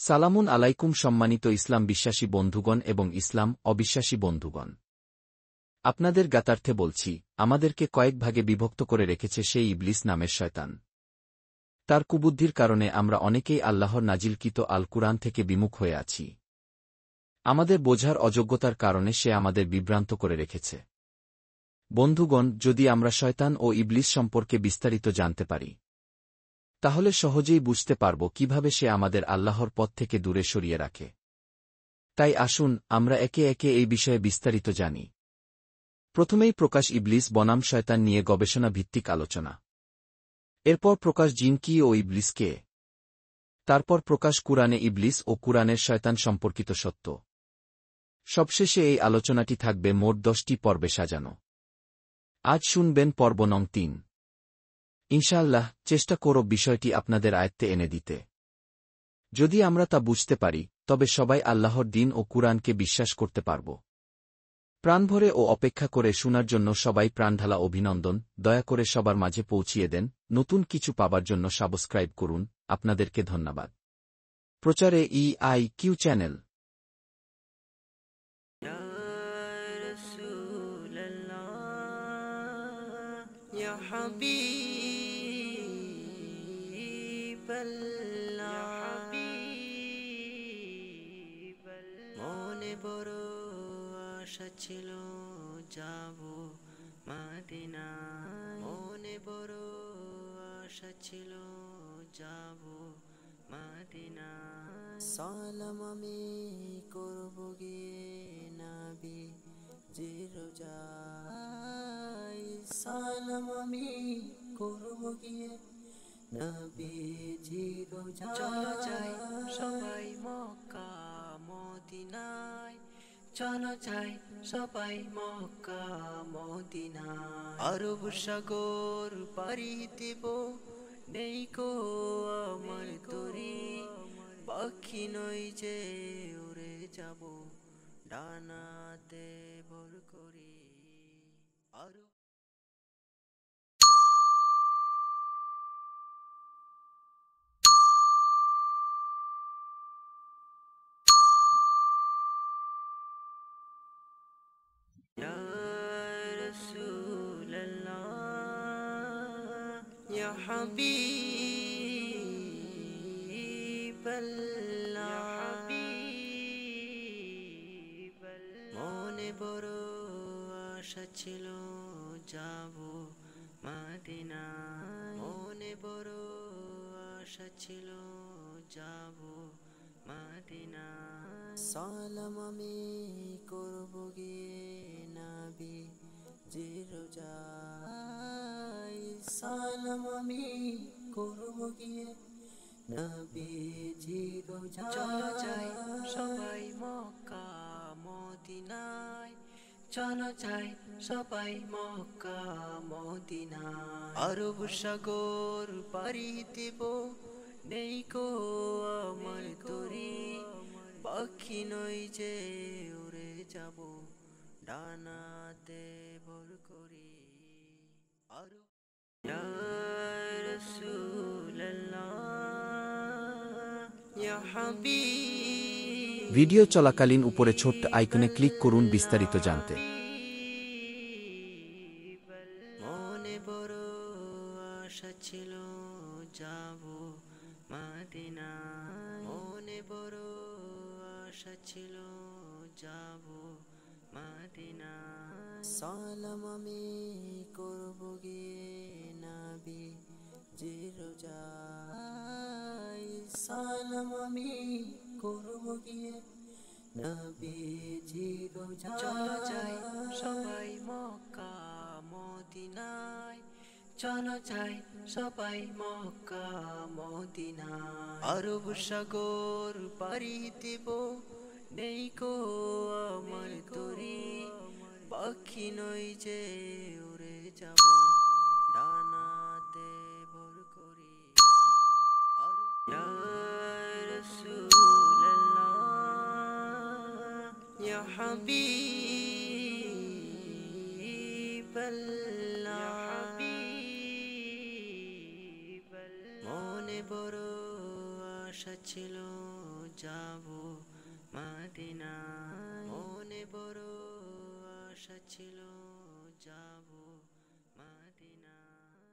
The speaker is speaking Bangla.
সালামুন আলাইকুম সম্মানিত ইসলাম বিশ্বাসী বন্ধুগণ এবং ইসলাম অবিশ্বাসী বন্ধুগণ। আপনাদের জ্ঞাতার্থে বলছি, আমাদেরকে কয়েক ভাগে বিভক্ত করে রেখেছে সেই ইবলিস নামের শয়তান। তার কুবুদ্ধির কারণে আমরা অনেকেই আল্লাহর নাজিলকৃত আল কুরআন থেকে বিমুখ হয়ে আছি। আমাদের বোঝার অযোগ্যতার কারণে সে আমাদের বিভ্রান্ত করে রেখেছে। বন্ধুগণ, যদি আমরা শয়তান ও ইবলিস সম্পর্কে বিস্তারিত জানতে পারি, তাহলে সহজেই বুঝতে পারব কিভাবে সে আমাদের আল্লাহর পথ থেকে দূরে সরিয়ে রাখে। তাই আসুন আমরা একে একে এই বিষয়ে বিস্তারিত জানি। প্রথমেই প্রকাশ ইবলিস বনাম শয়তান নিয়ে গবেষণা ভিত্তিক আলোচনা। এরপর প্রকাশ জিন কি ও ইবলিস কে। তারপর প্রকাশ কুরআনে ইবলিস ও কুরআনের শয়তান সম্পর্কিত সত্য। সবশেষে এই আলোচনাটি থাকবে মোট 10টি পর্বে সাজানো। আজ শুনবেন পর্ব নং 3। ইনশাআল্লাহ চেষ্টা করব বিষয়টি আপনাদের আয়ত্তে এনে দিতে। যদি আমরা তা বুঝতে পারি, তবে সবাই আল্লাহর দ্বীন ও কুরআনকে বিশ্বাস করতে পারব। প্রাণভরে ও অপেক্ষা করে শোনার জন্য সবাই প্রাণঢালা অভিনন্দন। দয়া করে সবার মাঝে পৌঁছিয়ে দেন। নতুন কিছু পাবার জন্য সাবস্ক্রাইব করুন। আপনাদেরকে ধন্যবাদ। প্রচারে EIQ চ্যানেল। মনে বড় আশা ছিল যাব মদিনায়, মনে বড় আশা ছিল যাব মদিনায়। সালাম আমি করব গিয়ে নবী রোজায়, সালাম আমি করব গিয়ে নবীজি রোজায়। চলো যাই সবাই মক্কা মদিনায়, চলো যাই সবাই মক্কা মদিনায়। আরব সাগর পাড়ি দেব, নেই কো আমার তরি, পাখি নই যে উড়ে যাব ডানাতে ভর করি। আরব ইয়া রাসূলুল্লাহ ইয়া হাবিবাল্লাহ, মনে বড় আশা ছিল যাব মদিনায়, মনে বড় আশা ছিল যাব মদিনায়। সালাম আমি করব গিয়ে নবী রোজায়, সালাম আমি করব গিয়ে নবীজি রোজায়। চলো যাই সবাই মক্কা মদিনায়, চলো যাই সবাই মক্কা মদিনায়। আরব সাগর পাড়ি দেব, নেই কো আমার তরি, পাখি নই যে উড়ে যাব ডানাতে ভর করি। আরব ইয়া রাসূলুল্লাহ ইয়া হাবিব। ভিডিও চলাকালীন উপরে ছোট্ট আইকনে ক্লিক করুন বিস্তারিত জানতে। মনে বড় আশা ছিল যাব মদিনায়, মনে বড় আশা ছিল যাব মদিনায়। সালাম আমি করব গিয়ে নবী রোজায়, সালাম আমি করব গিয়ে নবীজি রোজায়। চলো যাই সবাই মক্কা মদিনায়, চলো যাই সবাই মক্কা মদিনায়। আরব সাগর পাড়ি দেব, নেই কো আমার তরি, পাখি নই যে উড়ে যাব ডানাতে ভর করি। ইয়া রাসূলুল্লাহ ইয়া হাবিবাল্লাহ, মনে বড় আশা ছিল যাব মদিনায়, মনে বড় আশা ছিল যাব মদিনায়।